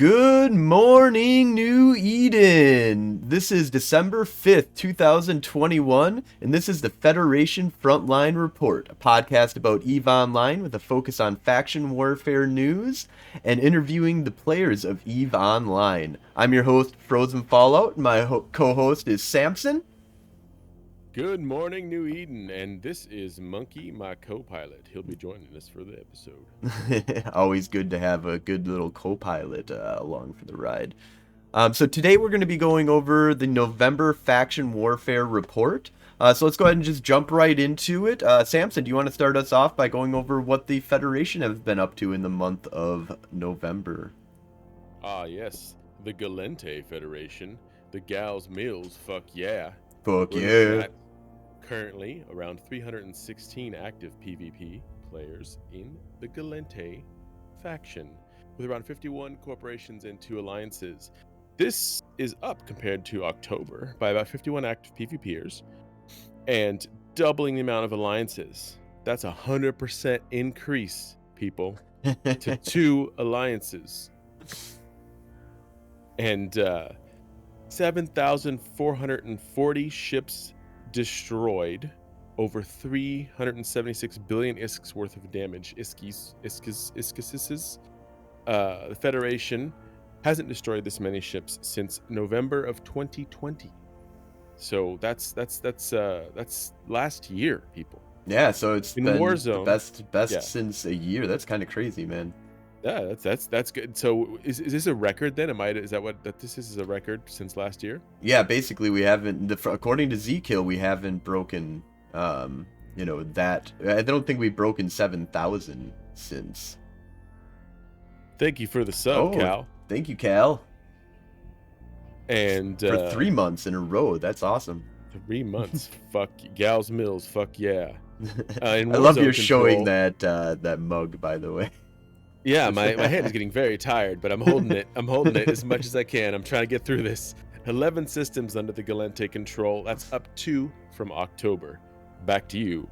Good morning, New Eden! This is December 5th, 2021, and this is the Federation Frontline Report, a podcast about EVE Online with a focus on faction warfare news and interviewing the players of EVE Online. I'm your host, Frozen Fallout, and my co-host is Samson. Good morning, New Eden, and this is Monkey, my co-pilot. He'll be joining us for the episode. Always good to have a good little co-pilot along for the ride. So today we're going to be going over the November Faction Warfare Report. So let's go ahead and just jump right into it. Samson, do you want to start us off by going over what the Federation has been up to in the month of November? Yes, the Gallente Federation, the Gals Mills, fuck yeah. Fuck We're yeah. at currently around 316 active PvP players in the Gallente faction, with around 51 corporations and 2 alliances. This is up compared to October by about 51 active PvPers and doubling the amount of alliances. That's 100% increase, people, to 2 alliances. And 7,440 ships destroyed, over 376 billion isks worth of damage. The Federation hasn't destroyed this many ships since November of 2020. So that's last year, people. Yeah, so it's In been Warzone, the best yeah. since a year. That's kind of crazy, man. Yeah, that's good. So is this a record then? Is that what this is a record since last year? Yeah, basically we haven't, according to zKill, we haven't broken, that. I don't think we've broken 7,000 since. Thank you for the sub, Cal. Thank you, Cal. And for 3 months in a row, that's awesome. 3 months, fuck Gals Mills, fuck yeah. I love your showing that mug, by the way. Yeah, my hand is getting very tired, but I'm holding it. I'm holding it as much as I can. I'm trying to get through this. 11 systems under the Gallente control. That's up 2 from October. Back to you,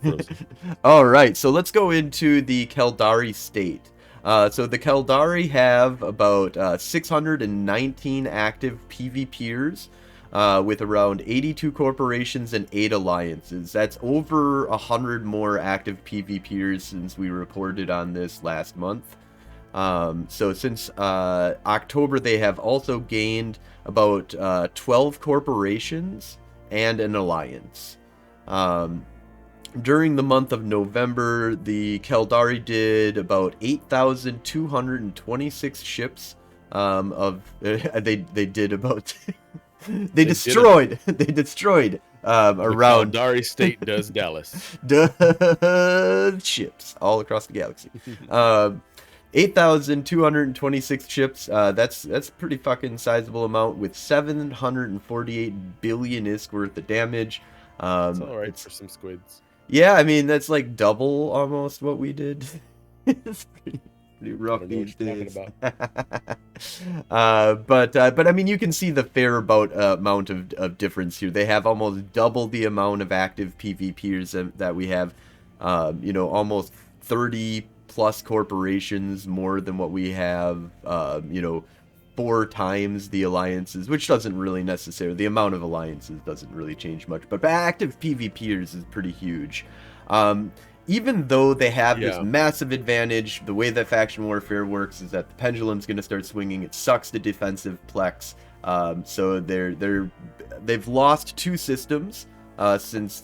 Frozen. All right, so let's go into the Caldari State. So the Kaldari have about 619 active PvPers, with around 82 corporations and 8 alliances. That's over 100 more active PvPers since we reported on this last month. So since October, they have also gained about 12 corporations and an alliance. During the month of November, the Kaldari did about 8,226 ships. They did about... They destroyed around... Caldari State does Dallas. Ships all across the galaxy. 8,226 ships. That's a pretty fucking sizable amount with 748 billion isk worth of damage. It's alright for some squids. Yeah, I mean, that's like double almost what we did. It's pretty rough these days. But I mean, you can see the fair amount of difference here. They have almost double the amount of active PvPers that we have. Almost 30 plus corporations more than what we have. 4 times the alliances, which doesn't really necessarily, the amount of alliances doesn't really change much, but active PvPers is pretty huge. Even though they have this massive advantage, the way that faction warfare works is that the pendulum's going to start swinging. It sucks the defensive plex. So they've lost 2 systems since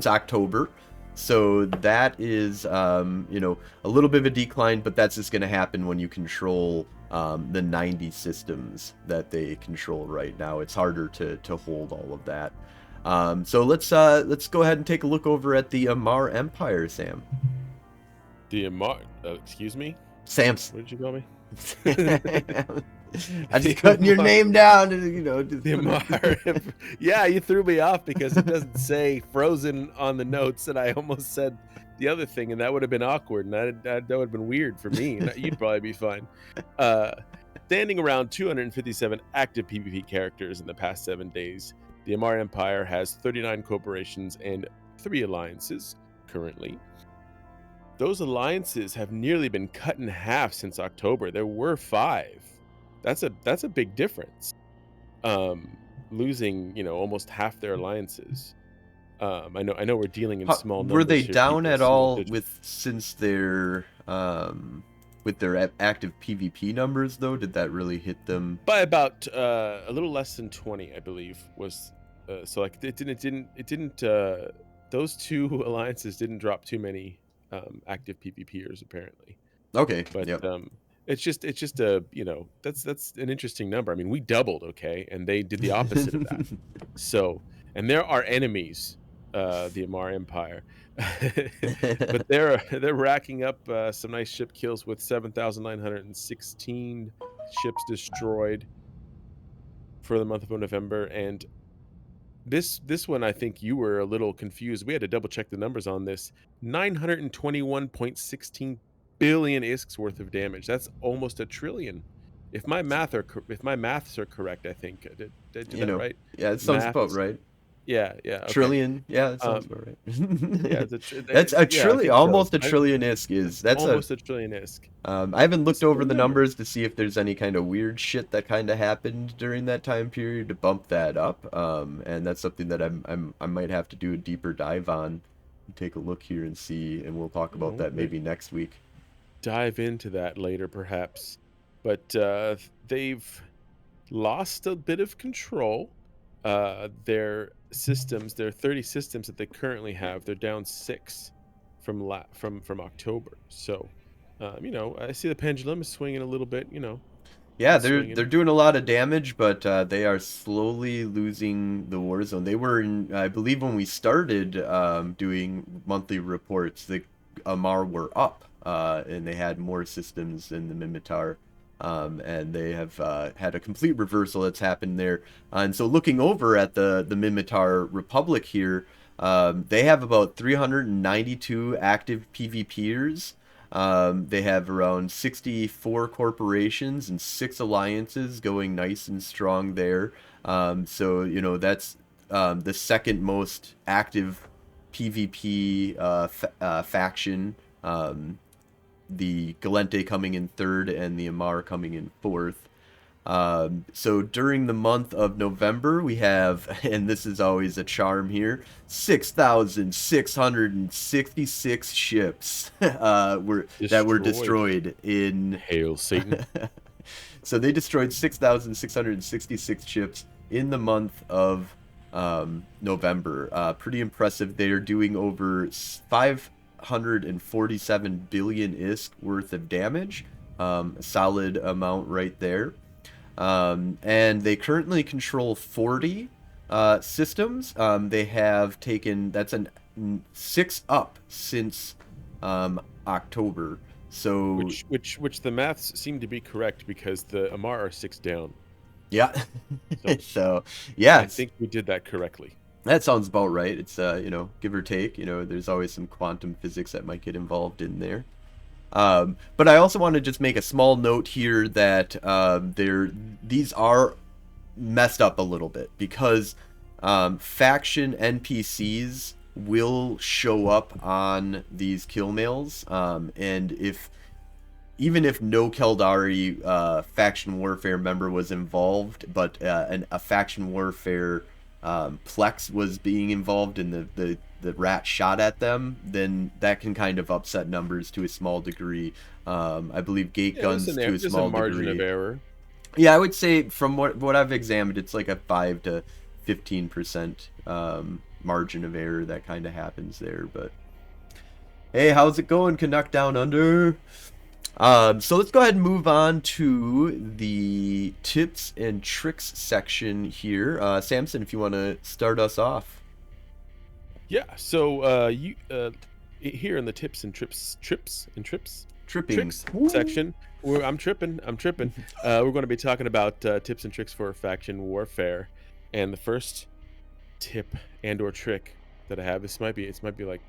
October. So that is a little bit of a decline, but that's just going to happen when you control the 90 systems that they control right now. It's harder to hold all of that. So let's go ahead and take a look over at the Amar Empire, Sam. The Amar, excuse me? Sam's. What did you call me? I'm just cutting your name down, The Amar. Yeah, you threw me off because it doesn't say Frozen on the notes, and I almost said the other thing, and that would have been awkward, and that would have been weird for me. And you'd probably be fine. Standing around 257 active PvP characters in the past 7 days, the Amar Empire has 39 corporations and 3 alliances currently. those alliances have nearly been cut in half since October. There were 5. That's a big difference. Losing, almost half their alliances. I know we're dealing in small numbers. Were they here, down people, at single all digits. since their with their active PvP numbers though? Did that really hit them? By about a little less than 20, I believe, was so like it didn't those 2 alliances didn't drop too many active PvPers apparently. Okay. But Yep. it's just a that's an interesting number. I mean, we doubled, okay, and they did the opposite of that. So, and there are enemies, the Amar Empire, but they're racking up some nice ship kills with 7,916 ships destroyed for the month of November. And this one, I think you were a little confused. We had to double check the numbers on this. 921.16 billion ISKs worth of damage. That's almost a trillion. If my maths are correct, I think did I do that right? Yeah, it sounds Math about is- right. Yeah, okay. Trillion. Yeah, it sounds about right. Yeah, That's a I trillion. think so. Almost a trillion ISK that's almost a trillion ISK. I haven't looked It's a over good the number. numbers to see if there's any kind of weird shit that kind of happened during that time period to bump that up. And that's something that I might have to do a deeper dive on. Take a look here and see, and we'll talk about that maybe next week. Dive into that later, perhaps. But they've lost a bit of control. Their systems, their 30 systems that they currently have, they're down 6 from October. So, I see the pendulum is swinging a little bit. Yeah, swinging. they're doing a lot of damage, but they are slowly losing the war zone. They were in, I believe, when we started doing monthly reports, the Amar were up, and they had more systems than the Minmitar. And they have had a complete reversal that's happened there. And so looking over at the Minmitar Republic here, they have about 392 active PvPers. They have around 64 corporations and 6 alliances going nice and strong there. So, that's the second most active PvP faction. The Gallente coming in 3rd and the Amar coming in 4th. So during the month of November, we have, and this is always a charm here, 6,666 ships that were destroyed in... Hail Satan. So they destroyed 6,666 ships in the month of November. Pretty impressive. They are doing over 547 billion ISK worth of damage. A solid amount right there. And they currently control 40 systems. They have taken, that's 6 up since October. So which the maths seem to be correct, because the Amar are 6 down. Yeah. So yeah, I think we did that correctly. That sounds about right. It's give or take. There's always some quantum physics that might get involved in there. But I also want to just make a small note here that these are messed up a little bit, because faction NPCs will show up on these kill mails, and even if no Kaldari faction warfare member was involved, but a faction warfare Plex was being involved in the rat shot at them, then that can kind of upset numbers to a small degree. I believe gate guns to a small margin degree. of error. Yeah, I would say from what I've examined, it's like a 5 to 15% margin of error that kind of happens there. But hey, how's it going, Canuck Down Under? So let's go ahead and move on to the tips and tricks section here. Samson, if you want to start us off. Yeah, so you here in the tips and tricks section, I'm tripping. We're going to be talking about tips and tricks for faction warfare, and the first tip and/or trick that I have, it might be like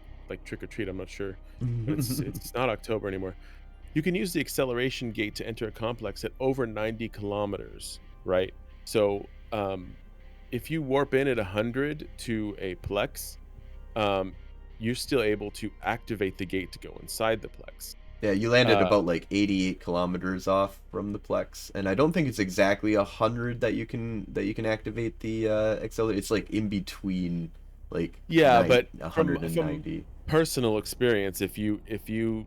trick or treat. I'm not sure, but it's not October anymore. You can use the acceleration gate to enter a complex at over 90 kilometers, right? So if you warp in at 100 to a plex, you're still able to activate the gate to go inside the Plex. Yeah, you landed about like 88 kilometers off from the Plex, and I don't think it's exactly 100 that you can activate the accelerator. It's like in between, like But 190. from personal experience, if you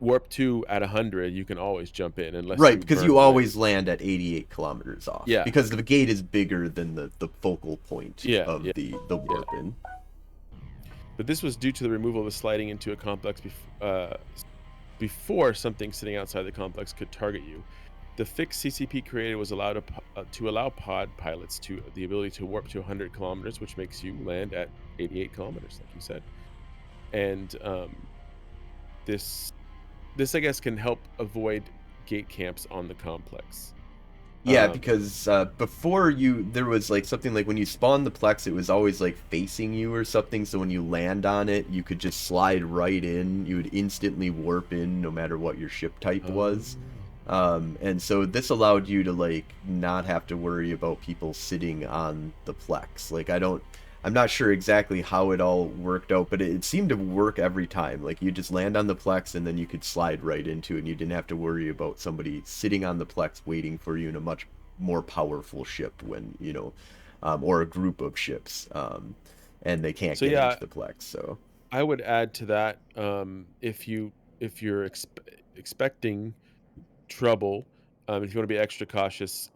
warp 2 at 100, you can always jump in unless Right, because you burn always land at 88 kilometers off. Yeah, because the gate is bigger than the focal point of the warp in. But this was due to the removal of the sliding into a complex before something sitting outside the complex could target you. The fixed CCP created was allowed to allow pod pilots to the ability to warp to 100 kilometers, which makes you land at 88 kilometers, like you said. And this I guess can help avoid gate camps on the complex. Yeah, because before there was like something like when you spawned the Plex, it was always like facing you or something. So when you land on it, you could just slide right in. You would instantly warp in no matter what your ship type was. And so this allowed you to like not have to worry about people sitting on the Plex. Like I'm not sure exactly how it all worked out, but it seemed to work every time. Like you just land on the Plex and then you could slide right into it, and you didn't have to worry about somebody sitting on the Plex waiting for you in a much more powerful ship when, or a group of ships, and they can't get into the Plex. So I would add to that, if you're expecting trouble, if you want to be extra cautious,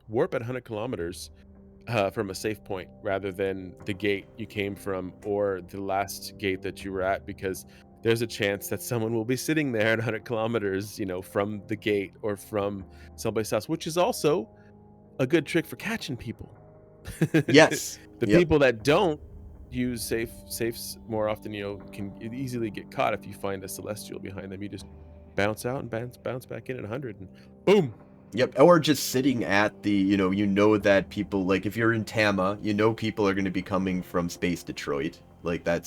warp at 100 kilometers from a safe point rather than the gate you came from or the last gate that you were at, because there's a chance that someone will be sitting there at 100 kilometers, from the gate or from someplace else, which is also a good trick for catching people. Yes. People that don't use safes more often, can easily get caught. If you find a celestial behind them, you just bounce out and bounce back in at 100 and boom. Yep, or just sitting at the, that people, like if you're in Tama, people are going to be coming from Space Detroit. Like that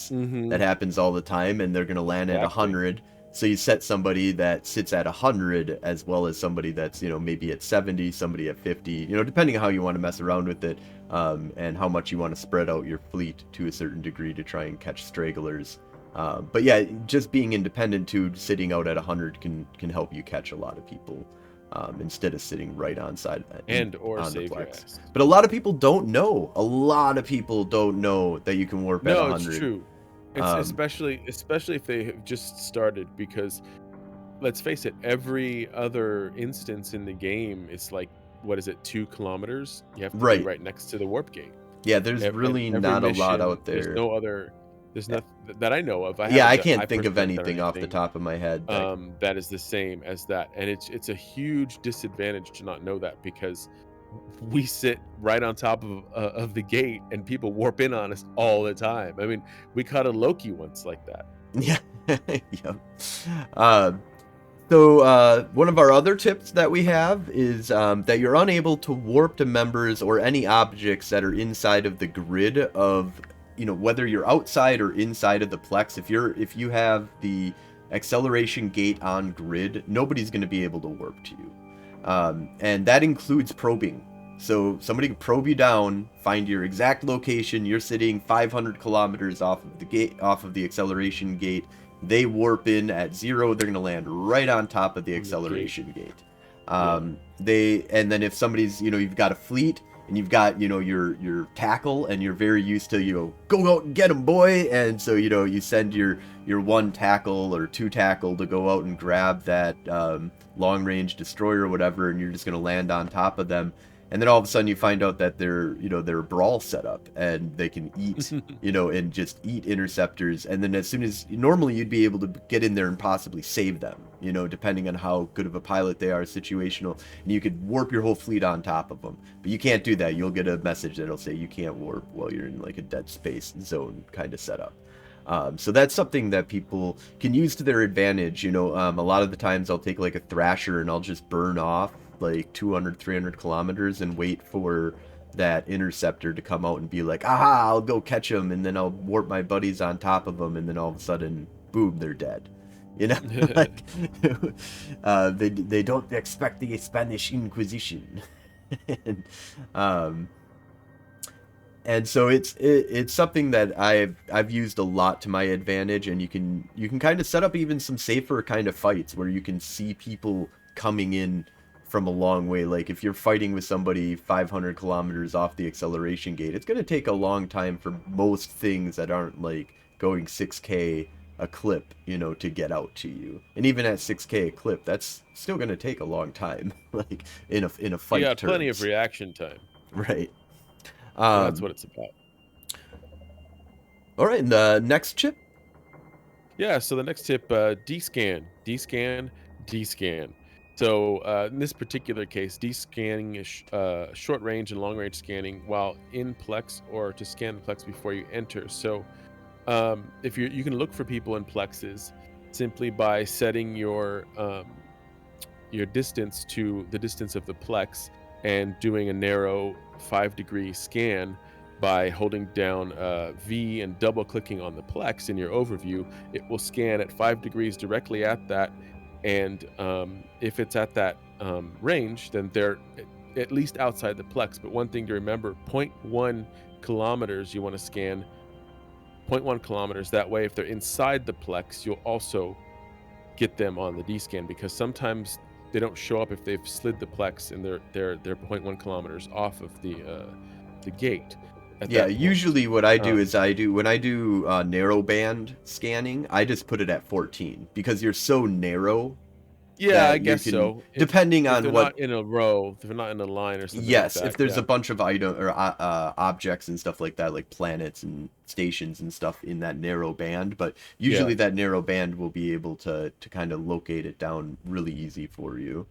happens all the time, and they're going to land at 100. So you set somebody that sits at 100 as well as somebody that's, maybe at 70, somebody at 50, depending on how you want to mess around with it, and how much you want to spread out your fleet to a certain degree to try and catch stragglers. But yeah, just being independent too, sitting out at 100 can help you catch a lot of people. Instead of sitting right on side or on save the your Plex. ass. But a lot of people don't know. A lot of people don't know that you can warp at 100. No, it's true. It's especially if they have just started, because let's face it, every other instance in the game, it's like, what is it, 2 kilometers? You have to be right next to the warp gate. Yeah, there's really not a lot out there. There's no other. There's nothing that I know of. I can't think of anything off the top of my head. That is the same as that, and it's a huge disadvantage to not know that, because we sit right on top of the gate and people warp in on us all the time. I mean, we caught a Loki once like that. Yeah. Yep. So one of our other tips that we have is that you're unable to warp to members or any objects that are inside of the grid of, whether you're outside or inside of the Plex. If you have the acceleration gate on grid, nobody's going to be able to warp to you. And that includes probing. So somebody can probe you down, find your exact location. You're sitting 500 kilometers off of the gate, off of the acceleration gate. They warp in at 0. They're going to land right on top of the acceleration gate. And then if somebody's, you've got a fleet and you've got, your tackle, and you're very used to, go out and get them, boy. And so, you send your 1 tackle or 2 tackle to go out and grab that long range destroyer or whatever, and you're just going to land on top of them. And then all of a sudden you find out that they're a brawl setup, and they can eat, and just eat interceptors. And then as soon as normally you'd be able to get in there and possibly save them, depending on how good of a pilot they are, situational, and you could warp your whole fleet on top of them. But you can't do that. You'll get a message that'll say you can't warp while you're in like a dead space zone kind of setup. So that's something that people can use to their advantage. A lot of the times I'll take like a Thrasher and I'll just burn off like 200, 300 kilometers and wait for that interceptor to come out and be like, aha, I'll go catch them, and then I'll warp my buddies on top of them, and then all of a sudden, boom, they're dead. Like, they don't expect the Spanish Inquisition. And, And so it's something that I've used a lot to my advantage, and you can kind of set up even some safer kind of fights where you can see people coming in from a long way. Like if you're fighting with somebody 500 kilometers off the acceleration gate, it's going to take a long time for most things that aren't like going 6K a clip, you know, to get out to you. And even at 6K a clip, that's still going to take a long time, like in a fight. You got plenty terms. of reaction time. Right. So that's what it's about. All right, and the next chip? Yeah, so the next tip, D-scan. So in this particular case, D-scanning is short range and long range scanning while in Plex, or to scan the Plex before you enter. So if you can look for people in Plexes simply by setting your distance to the distance of the Plex and doing a narrow 5-degree scan by holding down V and double clicking on the Plex in your overview. It will scan at 5 degrees directly at that, and if it's at that range, then they're at least outside the Plex. But one thing to remember, 0.1 kilometers you want to scan, 0.1 kilometers. That way, if they're inside the Plex, you'll also get them on the D-scan, because sometimes they don't show up if they've slid the Plex and they're 0.1 kilometers off of the gate. Yeah, usually what I do is when I do narrow band scanning, I just put it at 14 because you're so narrow. Yeah, I guess so. Depending on what, not in a row, if they're not in a line or something. Yes, like that, if there's a bunch of item or objects and stuff like that, like planets and stations and stuff in that narrow band, but usually that narrow band will be able to kind of locate it down really easy for you.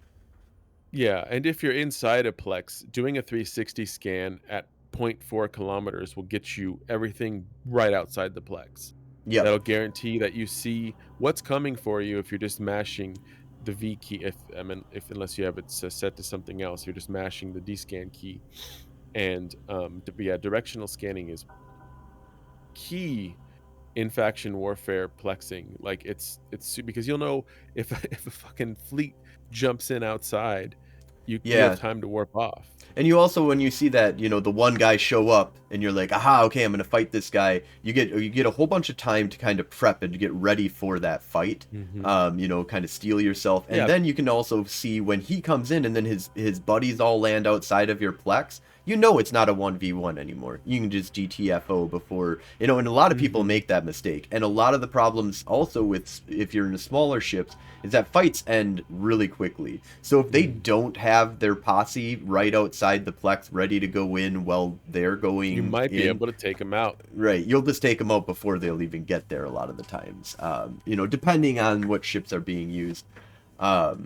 Yeah, and if you're inside a Plex, doing a 360 scan at 0.4 kilometers will get you everything right outside the Plex. Yeah, that'll guarantee that you see what's coming for you if you're just mashing the V key. Unless you have it set to something else, you're just mashing the D-scan key. And directional scanning is key in faction warfare plexing. Like it's because you'll know if a fucking fleet jumps in outside, you have time to warp off. And you also, when you see that, you know, the one guy show up and you're like, aha, okay, I'm going to fight this guy. You get a whole bunch of time to kind of prep and to get ready for that fight. Mm-hmm. You know, kind of steel yourself. And then you can also see when he comes in and then his buddies all land outside of your Plex. You know it's not a 1v1 anymore. You can just GTFO before, you know, and a lot of people make that mistake. And a lot of the problems also with, if you're in the smaller ships, is that fights end really quickly. So if they don't have their posse right outside the Plex ready to go in while they're going, you might be able to take them out. Right, you'll just take them out before they'll even get there a lot of the times. You know, depending on what ships are being used. But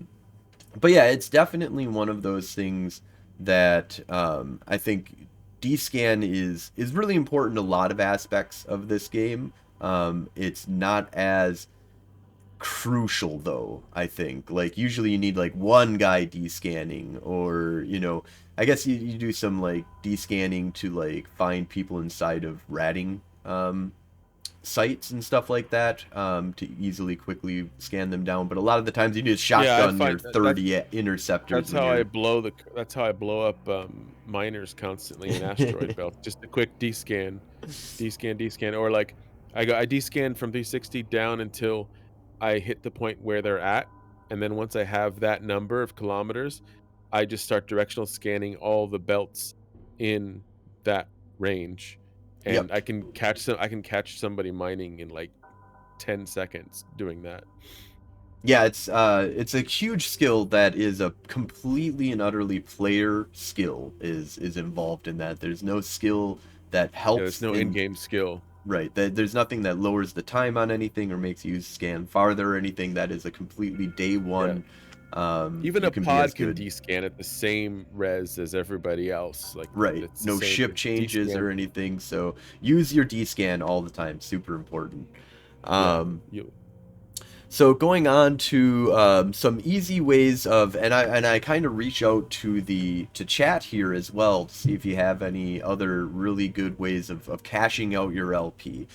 yeah, it's definitely one of those things that I think D-scan is really important in a lot of aspects of this game. It's not as crucial though, I think. Like usually you need like one guy D-scanning, or you know, I guess you do some like D-scanning to like find people inside of ratting sites and stuff like that, to easily quickly scan them down. But a lot of the times you just shotgun your 30 interceptors. That's how I blow up miners constantly in asteroid belts. Just a quick D-scan, or like I D-scan from 360 down until I hit the point where they're at, and then once I have that number of kilometers, I just start directional scanning all the belts in that range. And I can catch somebody mining in like 10 seconds doing that. Yeah, it's a huge skill that is a completely and utterly player skill is involved in that. There's no skill that helps. There's no in-game skill. Right. There's nothing that lowers the time on anything or makes you scan farther or anything. That is a completely day one. Even a pod can D-scan at the same res as everybody else. Like no ship changes or anything. So use your D-scan all the time. Super important. So going on to some easy ways of, and I kind of reach out to chat here as well to see if you have any other really good ways of cashing out your LP.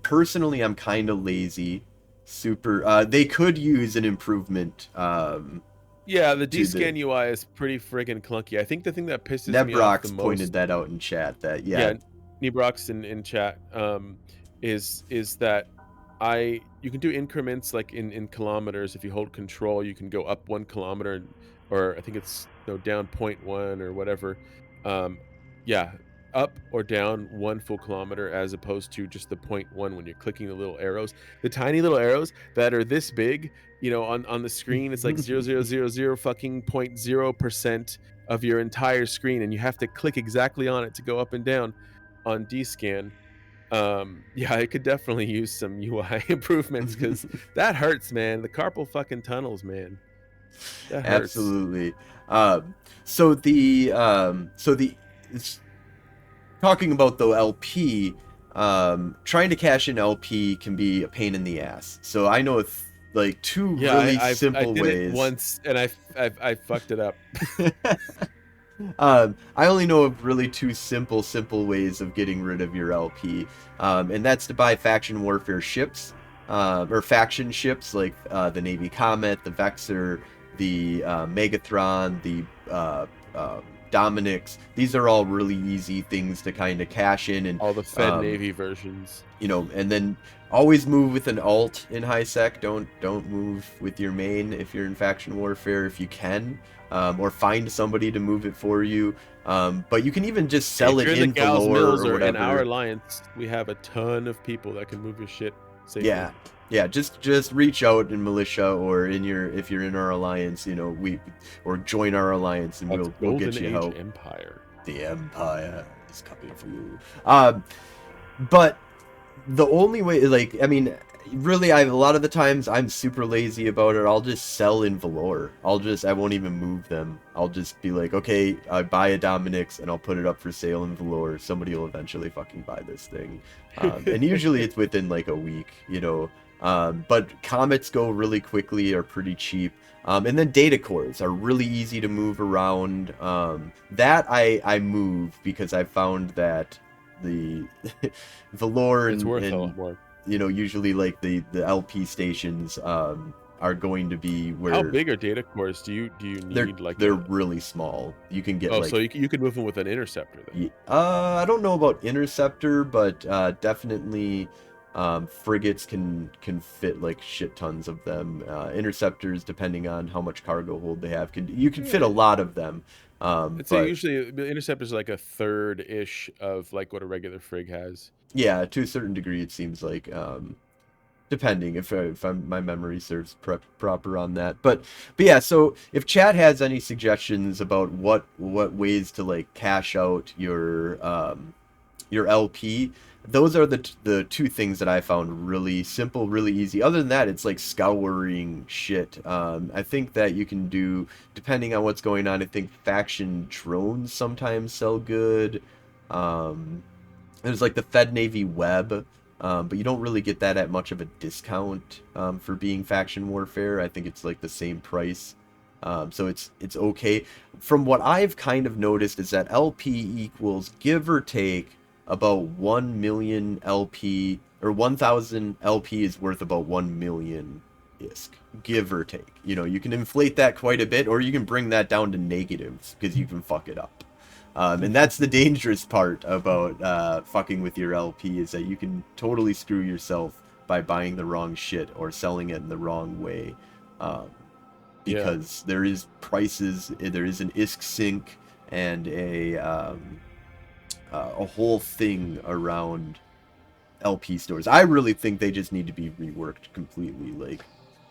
Personally, I'm kind of lazy. They could use an improvement. The D-scan UI is pretty friggin' clunky. I think the thing that pisses me off the most... pointed that out in chat. Nebrox in chat, is that you can do increments like in kilometers. If you hold control, you can go up 1 kilometer, or I think it's no down 0.1 or whatever. Um, yeah, up or down 1 full kilometer, as opposed to just the 0.1 when you're clicking the little arrows, the tiny little arrows that are this big. On the screen, it's like 0.000 fucking 0.0% of your entire screen, and you have to click exactly on it to go up and down on D-Scan. Yeah, I could definitely use some UI improvements, because that hurts, man. The carpal fucking tunnels, man. That hurts. Absolutely. So talking about the LP, trying to cash in LP can be a pain in the ass. So I know like two Yeah, really I simple did ways. it once, and I fucked it up. I only know of really two simple ways of getting rid of your LP, and that's to buy faction warfare ships, or faction ships like the Navy Comet, the Vexor, the Megatron, the Dominix. These are all really easy things to kind of cash in, and All the Fed Navy versions. and then always move with an alt in high sec. Don't move with your main if you're in faction warfare if you can, or find somebody to move it for you. But you can even just sell it in Gals Valor Mills or whatever. in our alliance, we have a ton of people that can move your shit safely. Yeah, just reach out in militia, or if you're in our alliance, or join our alliance, and we'll get you help. Empire. The Empire is coming for you. But the only way, like, I mean, really, a lot of the times I'm super lazy about it. I'll just sell in Valor. I won't even move them. I'll just be like, okay, I buy a Dominix and I'll put it up for sale in Valor. Somebody will eventually fucking buy this thing. And usually it's within like a week, but comets go really quickly, are pretty cheap. And then data cores are really easy to move around. That I move because I found that the Valor It's worth a lot more. Usually like the LP stations are going to be where. How big are data cores? Do you need they're really small. You can get so you could move them with an interceptor then. I don't know about interceptor, but definitely frigates can fit like shit tons of them. Interceptors, depending on how much cargo hold they have, you can fit a lot of them. I'd say usually the interceptors are like a third-ish of like what a regular frig has. Yeah, to a certain degree, it seems like, depending if my memory serves proper on that. But yeah, so if chat has any suggestions about what ways to like cash out your LP, those are the two things that I found really simple, really easy. Other than that, it's like scouring shit. I think that you can do, depending on what's going on, I think faction drones sometimes sell good. There's like the Fed Navy web, but you don't really get that at much of a discount for being faction warfare. I think it's like the same price. So it's okay. From what I've kind of noticed is that LP equals, give or take, about 1 million LP, or 1,000 LP is worth about 1 million ISK, give or take. You can inflate that quite a bit, or you can bring that down to negatives, because you can fuck it up. And that's the dangerous part about fucking with your LP, is that you can totally screw yourself by buying the wrong shit or selling it in the wrong way. Because there is prices, there is an ISK sync and a whole thing around LP stores. I really think they just need to be reworked completely. Like,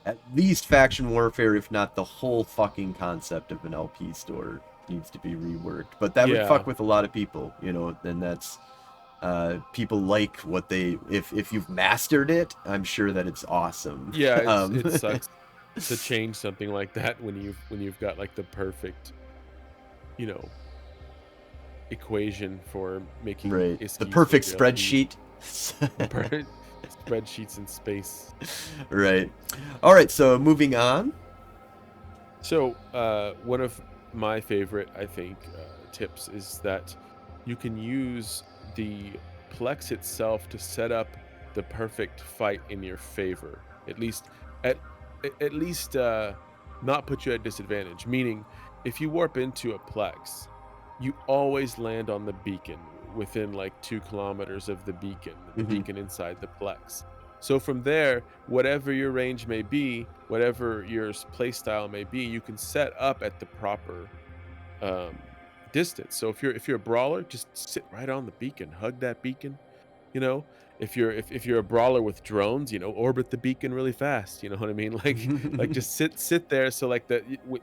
at least faction warfare, if not the whole fucking concept of an LP store needs to be reworked. But that would fuck with a lot of people, and that's people like what they, if you've mastered it, I'm sure that it's awesome. Yeah, it sucks to change something like that when you've got like the perfect equation for making the perfect spreadsheet. Spreadsheets in space. Right. All right, so moving on. So one of my favorite, I think, tips is that you can use the Plex itself to set up the perfect fight in your favor. At least not put you at disadvantage. Meaning, if you warp into a Plex, you always land on the beacon. within like 2 kilometers of the beacon, Mhm. beacon inside the plex. So from there, whatever your range may be, whatever your play style may be, you can set up at the proper um, distance. So if you're a brawler, just sit right on the beacon, hug that beacon. You know, if you're a brawler with drones, you know, orbit the beacon really fast. You know what I mean? Like just sit there. So like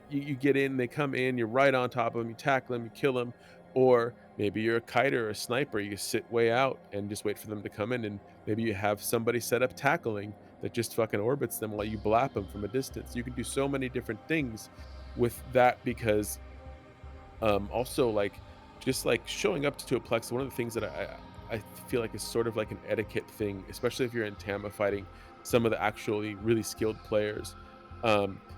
you get in, they come in, you're right on top of them, you tackle them, you kill them. Or maybe you're a kiter or a sniper, you sit way out and just wait for them to come in, and maybe you have somebody set up tackling that just fucking orbits them while you blap them from a distance. You can do so many different things with that, because also like just like showing up to a plex, one of the things that I feel like is sort of like an etiquette thing, especially if you're in Tama fighting some of the actually really skilled players.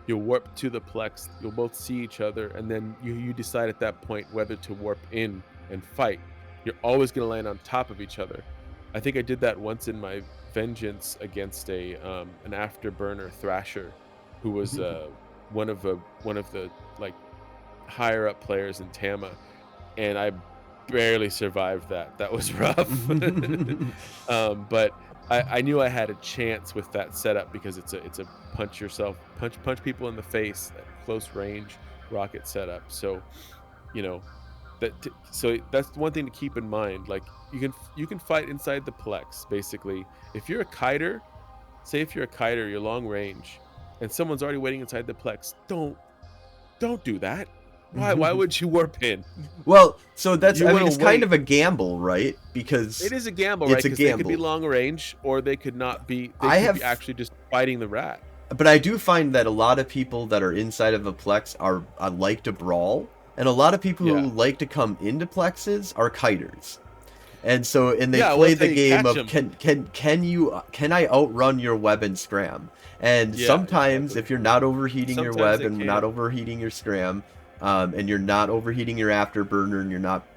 You'll warp to the plex, you'll both see each other, and then you decide at that point whether to warp in and fight. You're always going to land on top of each other. I think I did that once in my vengeance against an afterburner thrasher who was one of the like higher up players in Tama, and I barely survived that. That was rough. But I knew I had a chance with that setup, because it's a punch people in the face at close range rocket setup. So you know so that's one thing to keep in mind. Like you can fight inside the plex basically. If you're a kiter, if you're a kiter, you're long range, and someone's already waiting inside the plex, don't do that. Why would you warp in? Well, so that's, You I mean, wanna it's kind wait. of a gamble, right? Because It is a gamble, right? it's a Because they could be gamble. long range, or they could not be. They I could have- be actually just fighting the rat. But I do find that a lot of people that are inside of a plex are like to brawl, and a lot of people Yeah. who like to come into plexes are kiters. And so, and they Yeah, well, play that's how the you game catch of can I outrun your web and scram? And Yeah, sometimes exactly. if you're not overheating your Sometimes web they and can. not overheating your scram, and you're not overheating your afterburner, and you're not,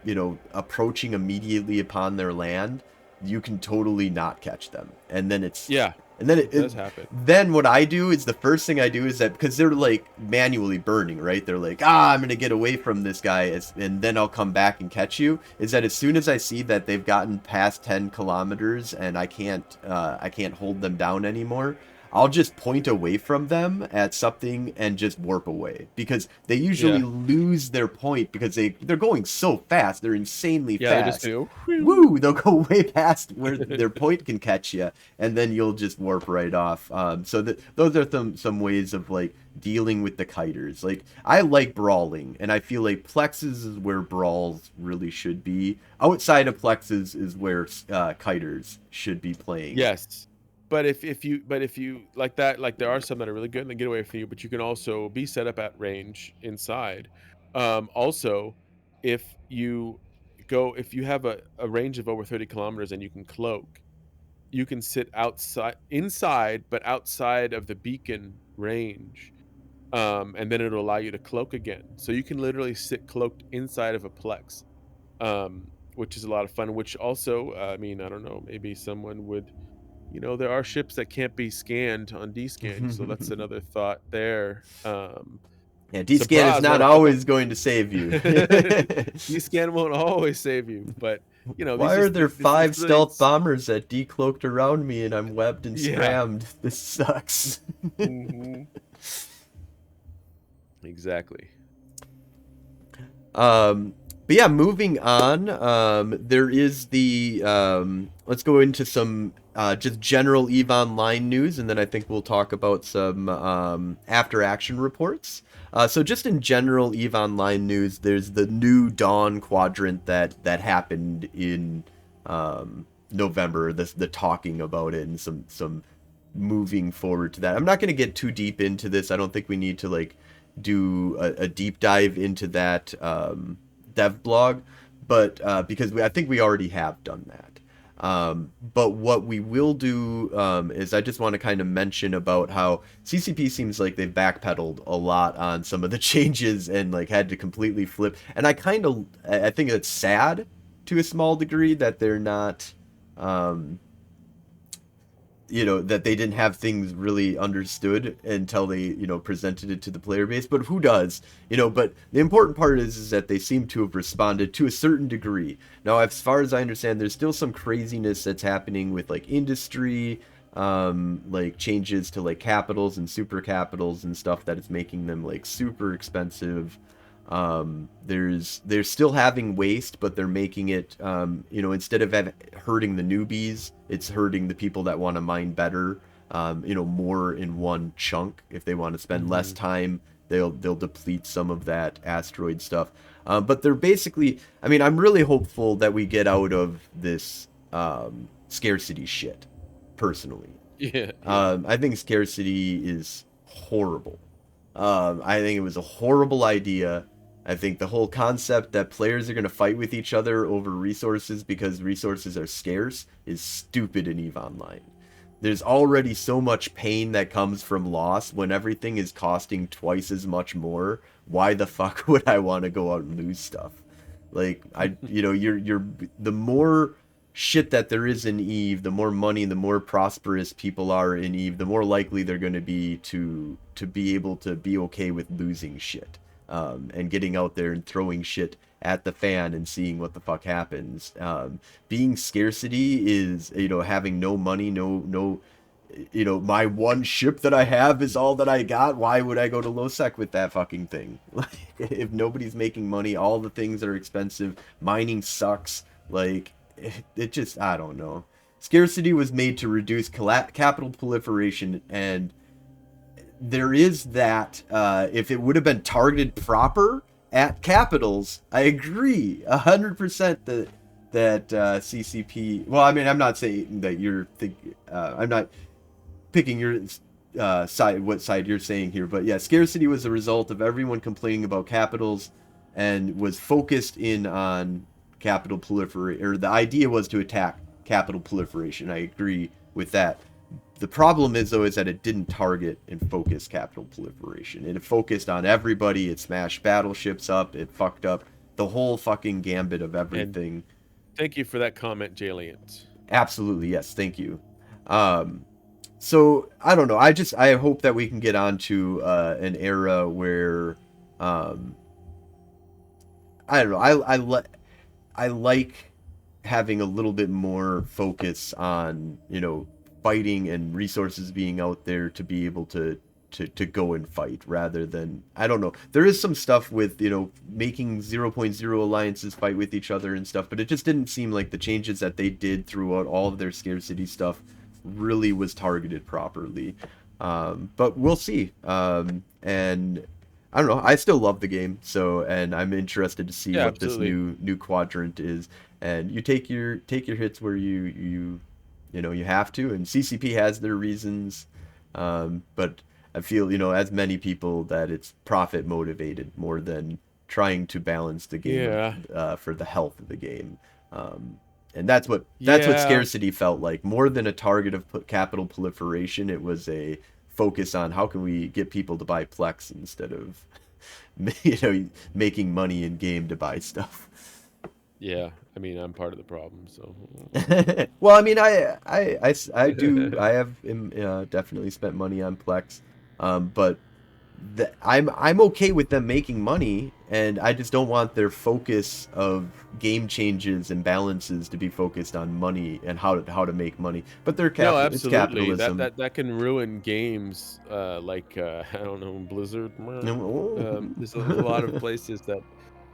approaching immediately upon their land, you can totally not catch them. And then it's and then it does happen. Then what I do is, the first thing I do is that, because they're like manually burning, right? They're like, I'm gonna get away from this guy, and then I'll come back and catch you. Is that as soon as I see that they've gotten past 10 kilometers and I can't hold them down anymore, I'll just point away from them at something and just warp away, because they usually lose their point, because they're going so fast. They're insanely They fast. just go, Woo! They'll go way past where their point can catch you, and then you'll just warp right off. So those are some ways of like dealing with the kiters. Like, I like brawling, and I feel like plexes is where brawls really should be. Outside of plexes is where kiters should be playing. Yes. But if you like that, like there are some that are really good and they get away from you, but you can also be set up at range inside. Also, if you have a range of over 30 kilometers and you can cloak, you can sit inside, but outside of the beacon range. And then it'll allow you to cloak again. So you can literally sit cloaked inside of a plex, which is a lot of fun, which also, I mean, I don't know, maybe someone would, there are ships that can't be scanned on D-scan, so that's another thought there. Yeah, D-scan is not always going to save you. D-scan won't always save you, but why are there 5 stealth bombers that decloaked around me and I'm webbed and scrammed? This sucks. Exactly. But yeah, moving on, there is the let's go into some just general EVE Online news, and then I think we'll talk about some after action reports. So just in general EVE Online news, there's the new Dawn quadrant that happened in November, the talking about it and some moving forward to that. I'm not going to get too deep into this. I don't think we need to like do a deep dive into that dev blog, but because I think we already have done that. But what we will do is I just want to kind of mention about how CCP seems like they've backpedaled a lot on some of the changes and like had to completely flip. And I think it's sad to a small degree that they're not, that they didn't have things really understood until they, presented it to the player base. But who does? But the important part is that they seem to have responded to a certain degree. Now, as far as I understand, there's still some craziness that's happening with like industry, like changes to like capitals and super capitals and stuff that is making them like super expensive. They're still having waste, but they're making it, instead of hurting the newbies, it's hurting the people that want to mine better, more in one chunk. If they want to spend less time, they'll deplete some of that asteroid stuff. But they're basically, I'm really hopeful that we get out of this, scarcity shit, personally. Yeah. I think scarcity is horrible. I think it was a horrible idea. I think the whole concept that players are going to fight with each other over resources because resources are scarce is stupid in EVE Online. There's already so much pain that comes from loss when everything is costing twice as much more. Why the fuck would I want to go out and lose stuff? Like, you're the more shit that there is in EVE, the more money, the more prosperous people are in EVE, the more likely they're going to be to be able to be okay with losing shit. And getting out there and throwing shit at the fan and seeing what the fuck happens. Being scarcity is, having no money, no, my one ship that I have is all that I got. Why would I go to low sec with that fucking thing? Like, if nobody's making money, all the things are expensive. Mining sucks. Like, it just, I don't know. Scarcity was made to reduce capital proliferation, and there is that, if it would have been targeted proper at capitals, I agree 100% that CCP, well, I'm not saying that you're I'm not picking your side, what side you're saying here, but yeah, scarcity was a result of everyone complaining about capitals and was focused in on capital proliferation, or the idea was to attack capital proliferation. I agree with that. The problem is, though, is that it didn't target and focus capital proliferation. It focused on everybody. It smashed battleships up. It fucked up the whole fucking gambit of everything. And thank you for that comment, Gallente. Absolutely, yes. Thank you. So, I don't know. I hope that we can get onto an era where, I don't know. I like having a little bit more focus on, fighting and resources being out there to be able to go and fight, rather than, I don't know. There is some stuff with, making 0.0 alliances fight with each other and stuff, but it just didn't seem like the changes that they did throughout all of their scarcity stuff really was targeted properly. But we'll see. And I don't know. I still love the game, and I'm interested to see what absolutely. This new quadrant is. And you take your hits where you have to, and CCP has their reasons, but I feel, as many people, that it's profit motivated more than trying to balance the game for the health of the game. And that's what scarcity felt like. More than a target of capital proliferation, it was a focus on how can we get people to buy Plex instead of making money in game to buy stuff. Yeah, I'm part of the problem, so. Well, I do. I have definitely spent money on Plex, but I'm okay with them making money, and I just don't want their focus of game changes and balances to be focused on money and how to make money. But they're No, absolutely. It's capitalism. That can ruin games, like I don't know, Blizzard. There's a lot of places that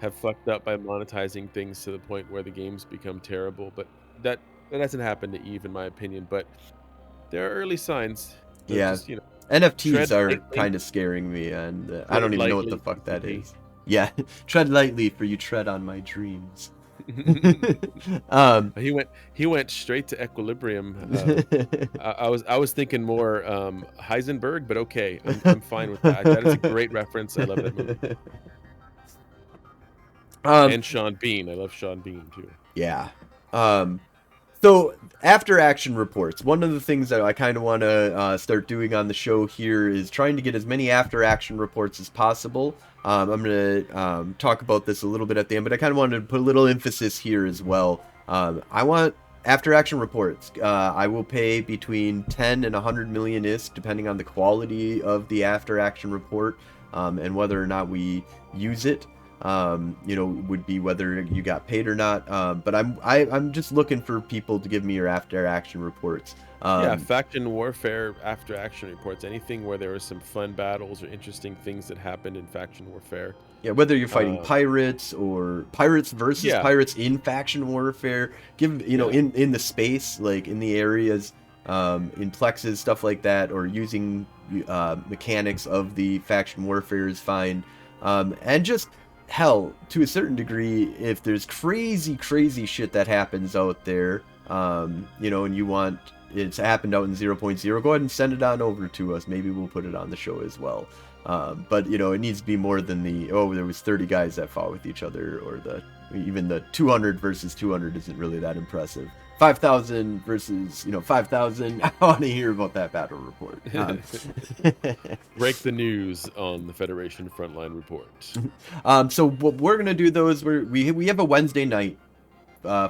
have fucked up by monetizing things to the point where the games become terrible. But that hasn't happened to EVE, in my opinion. But there are early signs. Yeah. Just, NFTs are kind of scaring me, and I don't even know what the fuck that is. Yeah, tread lightly, for you tread on my dreams. He went straight to equilibrium. I was thinking more Heisenberg, but okay, I'm fine with that. That is a great reference. I love that movie. And Sean Bean. I love Sean Bean too. Yeah. So, after action reports, one of the things that I kind of want to start doing on the show here is trying to get as many after action reports as possible. I'm going to talk about this a little bit at the end, but I kind of wanted to put a little emphasis here as well. I want After action reports, I will pay between 10 and 100 million ISK, depending on the quality of the after action report, and whether or not we use it. Would be whether you got paid or not. But I'm just looking for people to give me your after action reports. Yeah, faction warfare after action reports. Anything where there were some fun battles or interesting things that happened in faction warfare. Yeah, whether you're fighting pirates or pirates versus pirates in faction warfare, in the space, like in the areas, in plexes, stuff like that, or using mechanics of the faction warfare is fine. And just hell, to a certain degree, if there's crazy shit that happens out there, and you want it's happened out in 0.0, go ahead and send it on over to us. Maybe we'll put it on the show as well. But it needs to be more than there was 30 guys that fought with each other, or even the 200 versus 200 isn't really that impressive. 5,000 versus 5,000. I want to hear about that battle report. Break the news on the Federation Frontline Report. So what we're gonna do though is we have a Wednesday night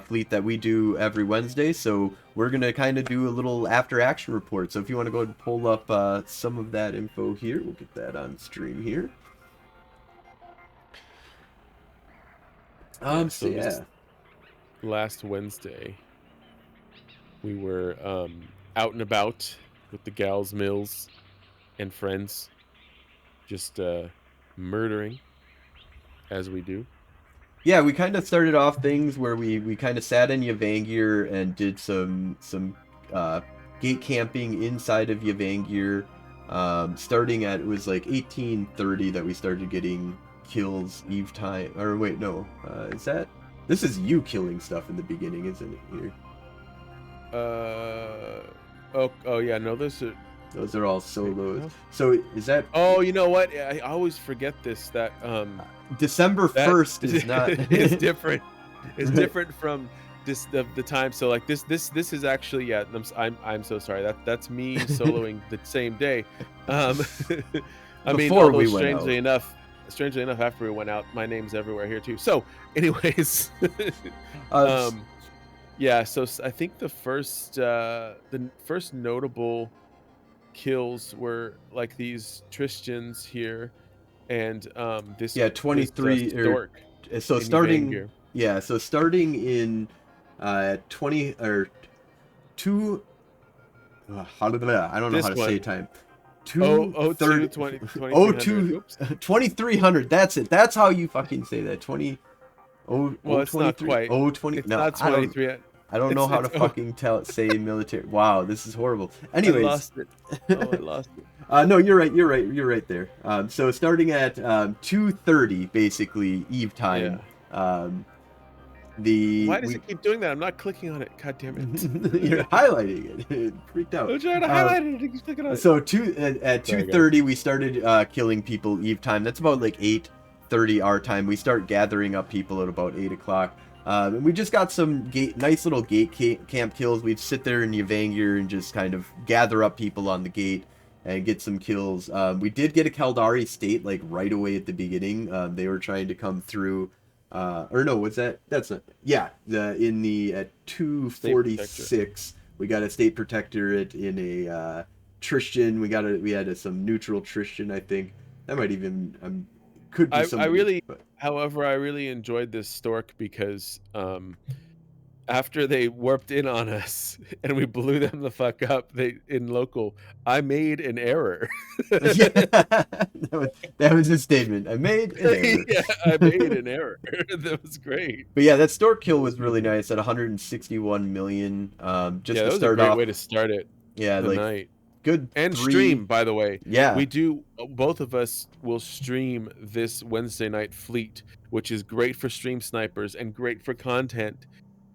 fleet that we do every Wednesday, so we're gonna kind of do a little after action report. So if you want to go ahead and pull up some of that info here, we'll get that on stream here. Last Wednesday we were out and about with the Gals Mills and friends, just murdering as we do. Yeah, we kind of started off things where we kind of sat in Yavangir and did some gate camping inside of Yavangir. Starting at, it was like 1830 that we started getting kills Eve time. Or wait, no, this is you killing stuff in the beginning, isn't it? Here. Oh yeah, no, those are all solos. So is that? Oh, you know what? I always forget this. That December 1st is not. It's different. It's different from the time. So like this is actually, yeah. I'm so sorry. That's me soloing the same day. I mean, although strangely enough, after we went out, my name's everywhere here too. So, anyways, yeah. So I think the first notable kills were like these Tristans here, and this 23 stork. So starting in 20 or 2. I don't know how to say time. 2300. That's it. That's how you fucking say that. 20. Well, it's not quite. 20. It's not 23. I don't know how to fucking say military. Wow, this is horrible. Anyways, I lost it. I lost it. No, you're right there. So starting at 2:30, basically Eve time. Yeah. Why does it keep doing that? I'm not clicking on it. God damn it! You're highlighting it. It freaked out. I'm trying to highlight it. Keep clicking on it. So at 2:30 we started killing people Eve time. That's about like 8:30 our time. We start gathering up people at about 8 o'clock. And we just got some nice little gate camp kills. We'd sit there in Yavangir and just kind of gather up people on the gate and get some kills. We did get a Caldari State like right away at the beginning. They were trying to come through. Or no, what's that? That's not. Yeah, at 2:46 we got a State Protectorate in a Tristan. We had some neutral Tristan. I think that might even could be something. However, I really enjoyed this stork because after they warped in on us and we blew them the fuck up, I made an error. that was his statement. I made an error. Yeah, I made an error. That was great. But yeah, that stork kill was really nice at 161 million. Just to that was start a great off. way to start it. Yeah, the night. Good and stream, by the way. Yeah, we do. Both of us will stream this Wednesday night fleet, which is great for stream snipers and great for content.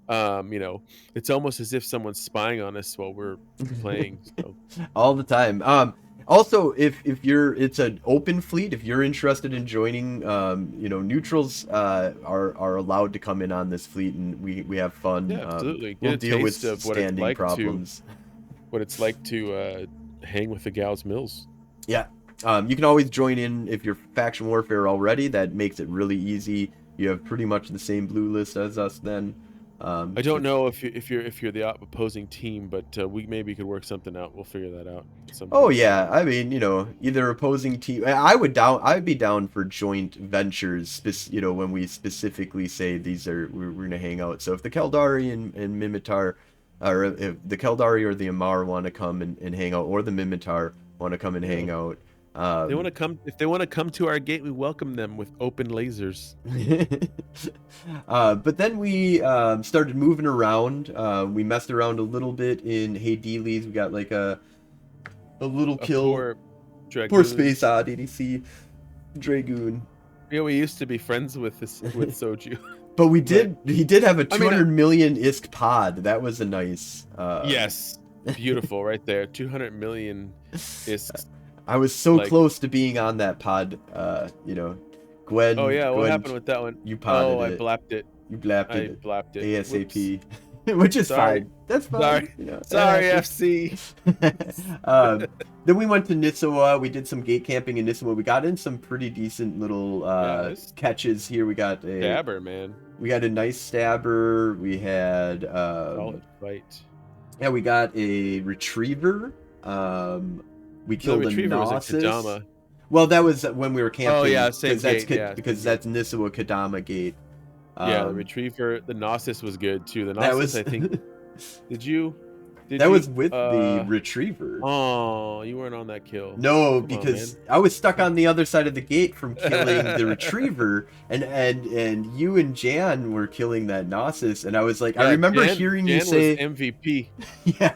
It's almost as if someone's spying on us while we're playing. So. All the time. Also, if it's an open fleet. If you're interested in joining, neutrals are allowed to come in on this fleet, and we have fun. Yeah, absolutely. We'll deal with standing problems. What it's like to hang with the Gals Mills. Yeah. You can always join in if you're faction warfare already. That makes it really easy. You have pretty much the same blue list as us then. I don't know if you're the opposing team, but we maybe could work something out. We'll figure that out at some Oh point. yeah, I mean, either opposing team. I'd be down for joint ventures. When we specifically say we're gonna hang out. So if the Caldari and Minmitar, or if the Caldari or the Amar want to come and hang out, or the Minmitar want to come and hang out, they want to come. If they want to come to our gate, we welcome them with open lasers. But then we started moving around. We messed around a little bit in Hades. We got like a little kill. Poor Space Odyssey Dragoon. Yeah, we used to be friends with Soju. But he did have a 200 million ISK pod. That was a nice. Yes, beautiful right there. 200 million ISK. I was so close to being on that pod. Gwen. Oh yeah, what Gwen, happened with that one? You podded it. Oh, I blapped it. You blapped it. I blapped it. ASAP. Which is fine. That's fine. Sorry, FC. Then we went to Nissawa. We did some gate camping in Nissawa. We got in some pretty decent little catches here. We got a stabber, man. We got a nice stabber. We had solid fight. Yeah, we got a retriever. We killed a Gnossis. Well, that was when we were camping. Oh yeah, same gate. Because that's Nissawa Kadama gate. Yeah, the retriever, the Gnossis was good too. The Gnossis, I think. That was with the retriever. Oh, you weren't on that kill. No, because I was stuck on the other side of the gate from killing the retriever, and you and Jan were killing that Gnossis, and I was like, I remember hearing you say MVP. Yeah,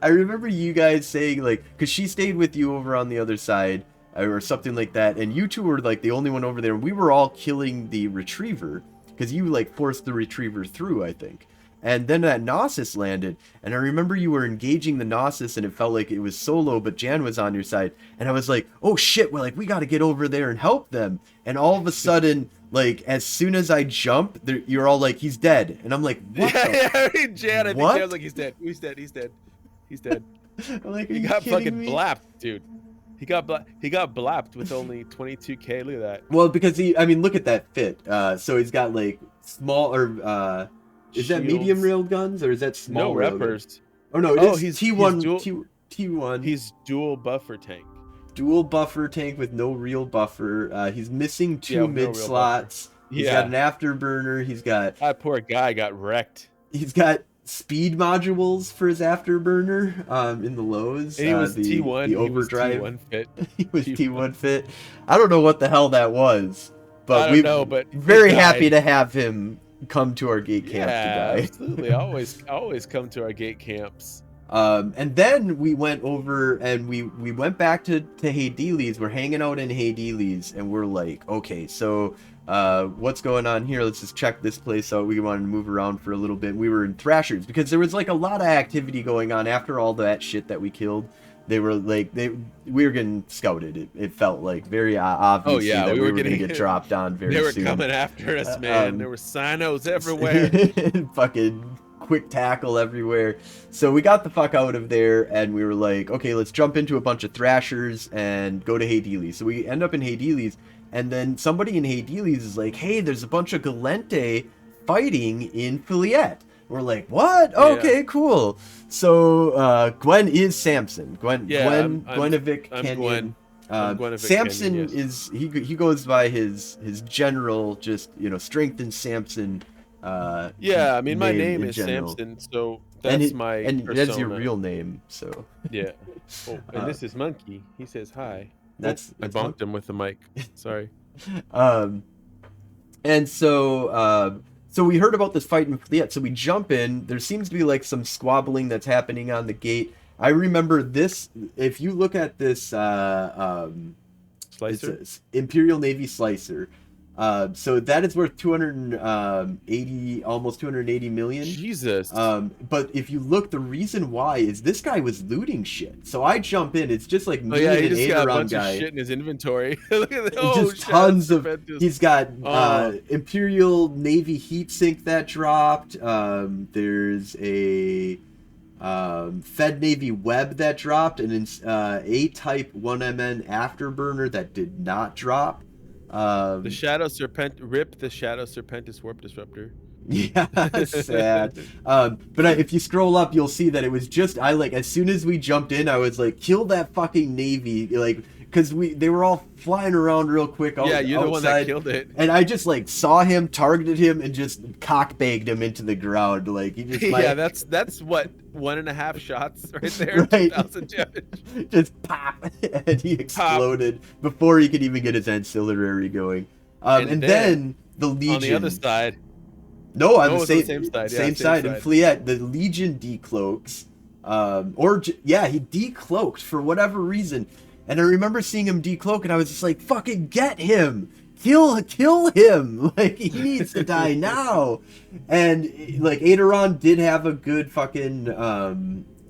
I remember you guys saying because she stayed with you over on the other side or something like that, and you two were like the only one over there, and we were all killing the retriever. Because you forced the retriever through, I think. And then that Gnossis landed. And I remember you were engaging the Gnossis and it felt like it was solo, but Jan was on your side. And I was like, oh shit, we got to get over there and help them. And all of a sudden, as soon as I jump, you're all like, he's dead. And I'm like, what? Jan, I think Jan's like, he's dead. He's dead. I'm like, he got fucking blapped, dude. He got blapped with only 22k. Look at that. Well, because look at that fit. So he's got small or is that medium railed guns or is that small? No reppers. Oh no, he's T1. T1. He's dual buffer tank. Dual buffer tank with no real buffer. He's missing two mid slots. He's got an afterburner. He's got that poor guy got wrecked. He's got speed modules for his afterburner in the lows. And he was T1. The overdrive. He was T1 fit. He was T1 fit. I don't know what the hell that was, but but very happy to have him come to our gate camp to die. Absolutely. always come to our gate camps. And then we went over and we went back to Hades. We're hanging out in Hades and we're like, okay, so what's going on here? Let's just check this place out. We wanted to move around for a little bit. We were in Thrashers because there was a lot of activity going on after all that shit that we killed. They were we were getting scouted. It felt very obvious that we were going to get dropped on very soon. They were coming after us, man. There were sinos everywhere. Fucking quick tackle everywhere. So we got the fuck out of there and we were like, okay, let's jump into a bunch of Thrashers and go to Hades. So we end up in Hades. And then somebody in Hades is like, hey, there's a bunch of Gallente fighting in Filiette. We're like, what? Okay, cool. So Gwen is Samson. Gwenevic Kenyon. Samson Kenyon, is he goes by his general strength and Samson. My name is general. Samson, so that's my persona. That's your real name. So yeah. Oh, and this is Monkey. He says hi. That's I bonked him with the mic. Sorry. And so we heard about this fight in Filiette. So we jump in. There seems to be some squabbling that's happening on the gate. I remember this. If you look at this, Slicer? It's Imperial Navy Slicer. So that is worth 280, almost 280 million. Jesus. But if you look, the reason why is this guy was looting shit. So I jump in. It's just like me he and just got a bunch guy. of shit in his inventory. Look at that. Just tons of. He's got Imperial Navy heatsink that dropped. There's a Fed Navy web that dropped, and A-type 1MN afterburner that did not drop. The Shadow Serpent, rip the Shadow Serpentis Warp Disruptor. Yeah, sad. But if you scroll up, you'll see that it was just as soon as we jumped in, I was like, kill that fucking Navy, because they were all flying around real quick. Yeah, you're outside, the one that killed it. and I just saw him, targeted him, and just cockbagged him into the ground. He just yeah, that's what 1.5 shots right there. Right. 2,000 damage. Just pop, and he exploded before he could even get his ancillary going. And then the Legion on the other side. No, on the same same side. Same side. In Fleet, the Legion decloaks. He decloaked for whatever reason. And I remember seeing him decloak, and I was just like, fucking get him! Kill him! He needs to die now! And, Aderon did have a good fucking,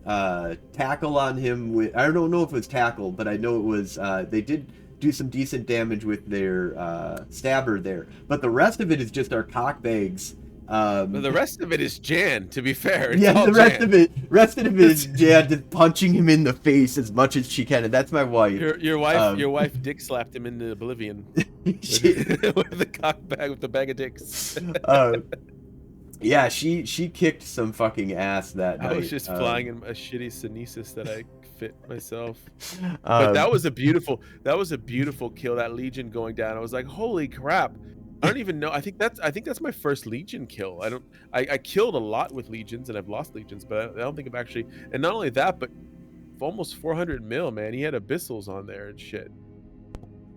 tackle on him with... I don't know if it was tackle, but I know it was, they did do some decent damage with their, stabber there. But the rest of it is just our cockbags. The rest of it is Jan, to be fair. It's yeah, all the rest Jan. of it is Jan just punching him in the face as much as she can, and that's my wife. Your wife dick slapped him into oblivion with the bag of dicks. Yeah, she kicked some fucking ass that night. I was just flying in a shitty Synesis that I fit myself. But that was a beautiful kill. That Legion going down. I was like, holy crap. I don't even know. I think that's my first Legion kill. I killed a lot with Legions, and I've lost Legions, but I don't think I've actually. And not only that, but almost 400 mil, man. He had abyssals on there and shit.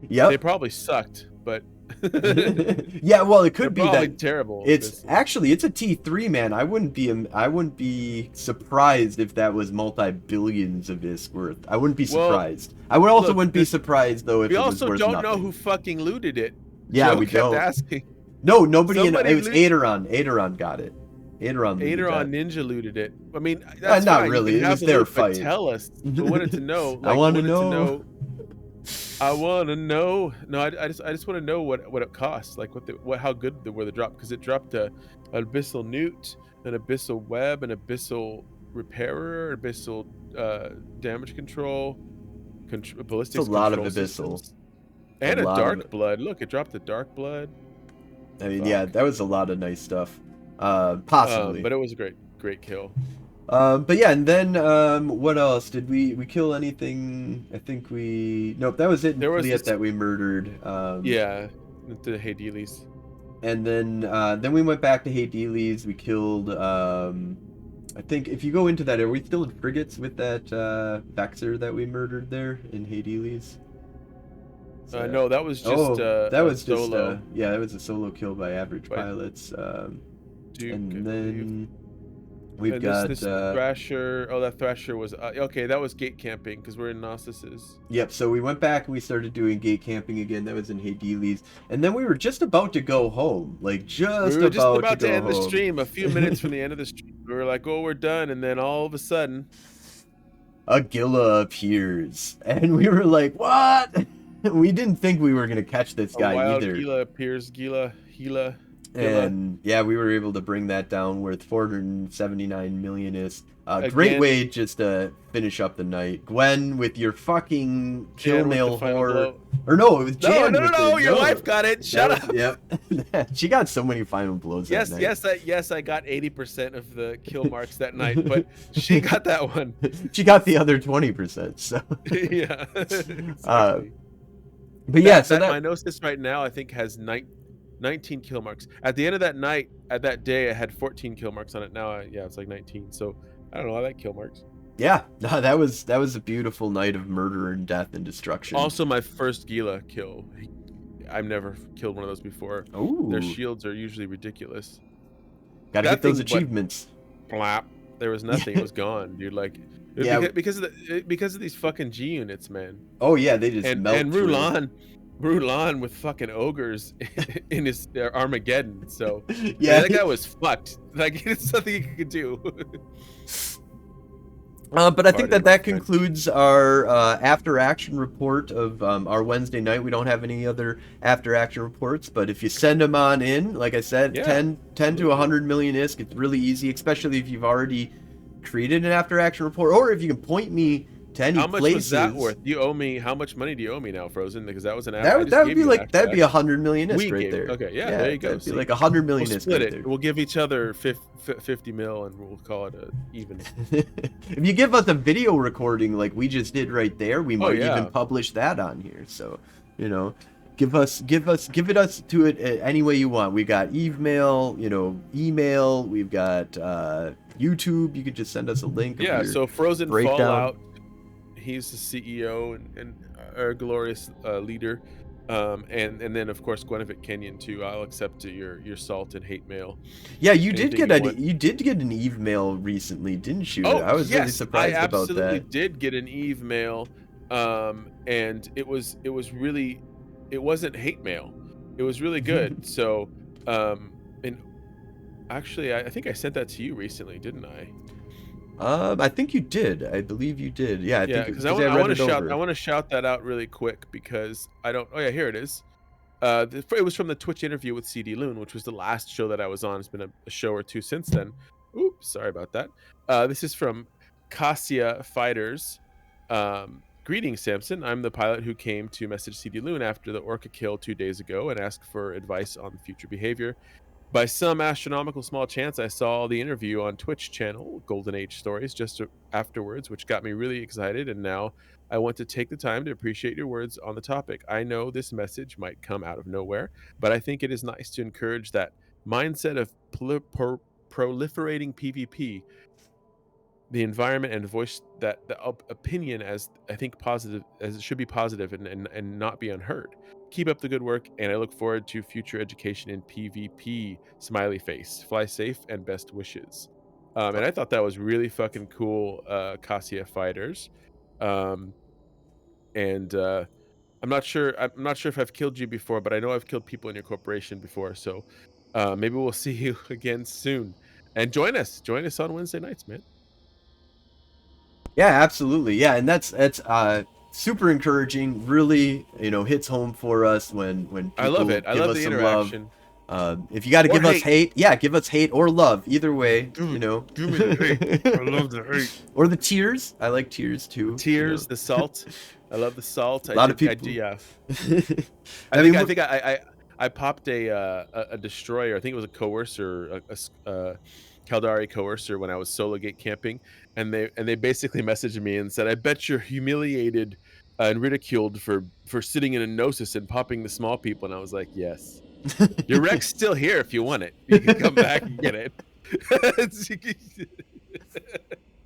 Yep. They probably sucked, but yeah, well, it could be that terrible. It's a T3, man. I wouldn't be surprised if that was multi-billions of ISK worth. I wouldn't be surprised. I wouldn't be surprised though if it was worth nothing. We also don't know who fucking looted it. Yeah, Joe we kept don't. asking. No, nobody. It was Aderon. Aderon got it. Aderon Ninja looted it. I mean, that's not fine. really. It was their fight. Tell us. I wanted to know. I want to know. I want to know. No, I just want to know what it costs. How good were the drop? Because it dropped an abyssal newt, an abyssal web, an abyssal repairer, abyssal damage control, ballistics. It's a lot of control abyssals. Systems. And a dark blood. Look, it dropped a dark blood. I mean, yeah, that was a lot of nice stuff. Possibly. But it was a great kill. But yeah, and then what else? Did we kill anything? I think nope, that was it. There was that we murdered. Yeah, the Haydelis. And then we went back to Haydelis. We killed I think if you go into that, are we still in frigates with that Vexer that we murdered there in Haydelis? No, that was just that was solo. That was a solo kill by average pilots. And then we've got this Thrasher. Oh, that Thrasher was okay. That was gate camping because we're in Gnostices. Yep. So we went back and we started doing gate camping again. That was in Haydelis, and then we were just about to go home. We were just about to end the stream. A few minutes from the end of the stream, we were like, "Oh, we're done," and then all of a sudden, a Gila appears, and we were like, "What?" We didn't think we were gonna catch this guy either. Gila appears. Gila. And yeah, we were able to bring that down worth 479 millionist. Great way just to finish up the night. Gwen with your fucking kill mail horror. Or no, it was Jan. No, your wife got it. Shut up. Yep. She got so many final blows that night. Yes, I got 80% of the kill marks that night, but she got that one. She got the other 20%. So yeah. Exactly. But yeah, my Gnosis right now I think has 19 kill marks. At the end of that night, at that day, I had 14 kill marks on it. Now, it's like 19. So I don't know. I like kill marks. Yeah, no, that was a beautiful night of murder and death and destruction. Also, my first Gila kill. I've never killed one of those before. Ooh. Their shields are usually ridiculous. Gotta get those achievements. Plap. There was nothing. It was gone, dude. Because of these fucking G units, man. Oh yeah, they just melt. And Rulan with fucking ogres in his Armageddon. So yeah, that guy was fucked. It's nothing he could do. But I think that concludes our after action report of our Wednesday night. We don't have any other after action reports, but if you send them on in, like I said, 10 to 100 million ISK, it's really easy, especially if you've already created an after action report, or if you can point me to any How much places. was that worth? You owe me. How much money do you owe me now, Frozen? Because that was an app. That would be like, that'd be 100 millionist right there. Okay, yeah, there you go. That'd be like 100 millionist We'll split right it. there. We'll give each other 50 mil, and we'll call it a even. If you give us a video recording like we just did right there, we might even publish that on here. So, you know, give it us to it any way you want. We got email, email. We've got YouTube. You could just send us a link. Yeah. So Frozen breakdown. Fallout. He's the CEO and our glorious leader. And then of course Gwenevit Kenyon too. I'll accept your salt and hate mail. Yeah, you did get an Eve mail recently, didn't you? Oh, I was really surprised about that. I absolutely did get an Eve mail, and it wasn't hate mail. It was really good. So, and actually, I think I sent that to you recently, didn't I? I think you did. I believe you did. Yeah, because I want to shout that out really quick because I don't. Oh yeah, here it is. It was from the Twitch interview with CD Loon, which was the last show that I was on. It's been a show or two since then. Oops, sorry about that. This is from Cassia Fighters. Greetings, Samson. I'm the pilot who came to message CD Loon after the Orca kill 2 days ago and asked for advice on future behavior. By some astronomical small chance, I saw the interview on Twitch channel, Golden Age Stories, just afterwards, which got me really excited, and now I want to take the time to appreciate your words on the topic. I know this message might come out of nowhere, but I think it is nice to encourage that mindset of proliferating PvP, the environment, and voice that the opinion as I think positive, as it should be positive and not be unheard. Keep up the good work, and I look forward to future education in PvP. Smiley face. Fly safe and best wishes. And I thought that was really fucking cool, Cassia Fighters. I'm not sure if I've killed you before, but I know I've killed people in your corporation before. So maybe we'll see you again soon. And join us on Wednesday nights, man. Yeah, absolutely. Yeah, and that's super encouraging. Really, hits home for us when people I love it. I love the interaction. If you got to give us hate, give us hate or love. Either way, give me the hate. I love the hate. Or the tears. I like tears too. Tears, the salt. I love the salt. A lot of people. I think I popped a destroyer. I think it was a coercer, a Caldari coercer when I was solo gate camping, and they basically messaged me and said, "I bet you're humiliated and ridiculed for sitting in a gnosis and popping the small people." And I was like, "Yes, your wreck's still here if you want it. You can come back and get it."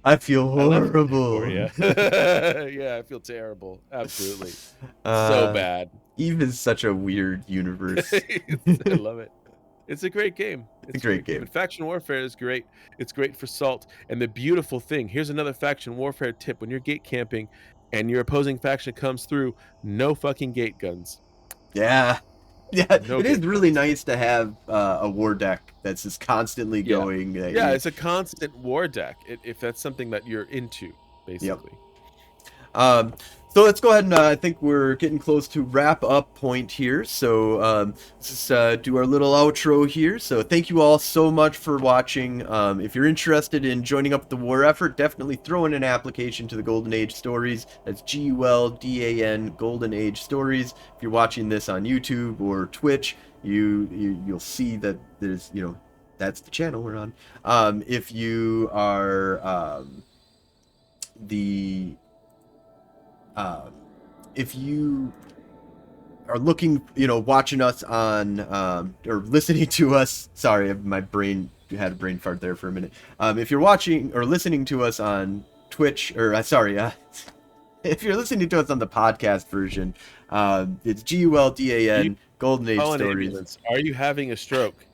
I feel horrible. Yeah, I feel terrible. Absolutely, so bad. Eve is such a weird universe. I love it. It's a great game. It's a great game. And faction warfare is great. It's great for salt. And the beautiful thing, here's another faction warfare tip. When you're gate camping and your opposing faction comes through, no fucking gate guns. Yeah. Yeah, it is really nice to have a war deck that's just constantly going. It's a constant war deck, if that's something that you're into, basically. Yep. So let's go ahead and I think we're getting close to wrap up point here. So let's do our little outro here. So thank you all so much for watching. If you're interested in joining up the war effort, definitely throw in an application to the Golden Age Stories. That's GULDAN Golden Age Stories. If you're watching this on YouTube or Twitch, you'll see that there's that's the channel we're on. If you are if you are looking, watching us on, or listening to us, sorry, my brain had a brain fart there for a minute. If you're watching or listening to us on Twitch, or if you're listening to us on the podcast version, it's GULDAN Golden Age Stories. Are you having a stroke?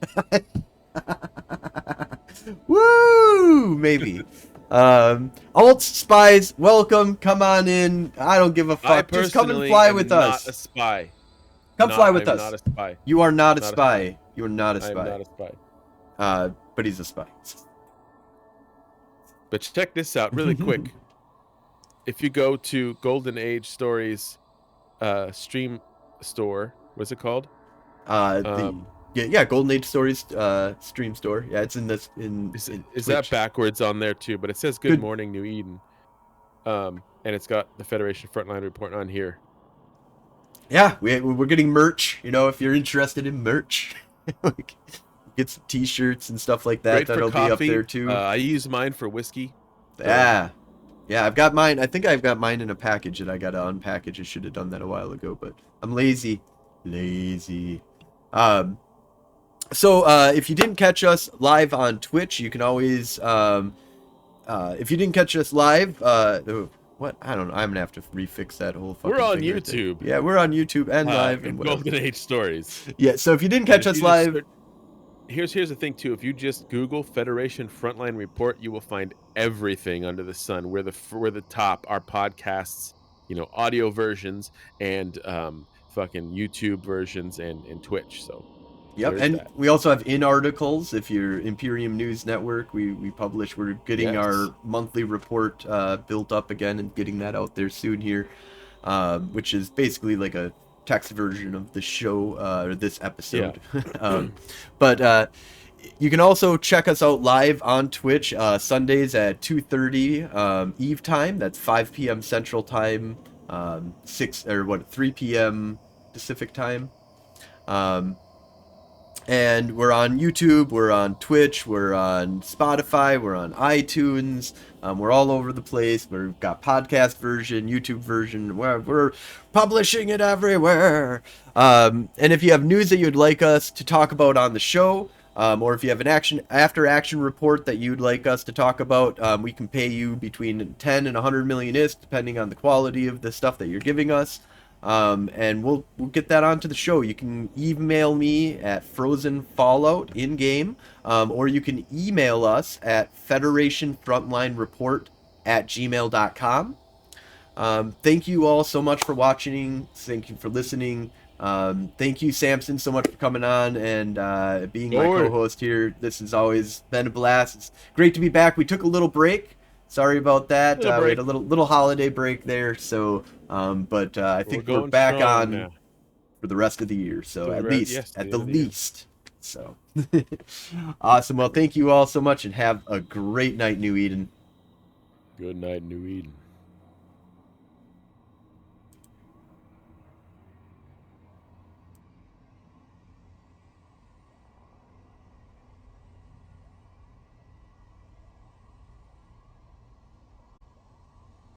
Woo! Maybe. Alt spies, welcome. Come on in. I don't give a fuck. Just come and fly with us. Not a spy. Come fly with us. Not a spy. You are not a spy. You are not a spy. I am not a spy. But he's a spy. But check this out really quick. If you go to Golden Age Stories stream store, what's it called? Golden Age Stories stream store. Yeah, it's in this. Is that backwards on there too? But it says Good Morning New Eden. And it's got the Federation Frontline Report on here. Yeah, we're getting merch. You know, if you're interested in merch, get some T-shirts and stuff like that. Great That'll for coffee. be up there too. I use mine for whiskey. Yeah. Yeah, I've got mine. I think I've got mine in a package that I got to unpackage. I should have done that a while ago, but I'm lazy. So if you didn't catch us live on Twitch, you can always, if you didn't catch us live, what? I don't know. I'm gonna have to refix that whole fucking We're on thing right there. YouTube. Yeah, we're on YouTube and live and whatever. Golden Age Stories. Yeah, so if you didn't catch us live, here's the thing too. If you just Google Federation Frontline Report, you will find everything under the sun. We're the top. Our podcasts, you know, audio versions and fucking YouTube versions and Twitch. So yep, and we also have articles. If you're Imperium News Network, we publish. We're getting our monthly report built up again and getting that out there soon here, which is basically like a text version of the show or this episode. But you can also check us out live on Twitch Sundays at 2:30 Eve time. That's 5 p.m. Central Time, 3 p.m. Pacific Time. And we're on YouTube, we're on Twitch, we're on Spotify, we're on iTunes, we're all over the place. We've got podcast version, YouTube version, we're publishing it everywhere. And if you have news that you'd like us to talk about on the show, or if you have an after action report that you'd like us to talk about, we can pay you between 10 and 100 million ISK, depending on the quality of the stuff that you're giving us. And we'll get that onto the show. You can email me at Frozen Fallout in game, or you can email us at federationfrontlinereport@gmail.com. Thank you all so much for watching. Thank you for listening. Thank you, Samson, so much for coming on and being my co-host here. This has always been a blast. It's great to be back. We took a little break. Sorry about that. We had a little holiday break there. So, but I think we're back on now for the rest of the year. So at the least. So awesome. Well, thank you all so much and have a great night, New Eden. Good night, New Eden.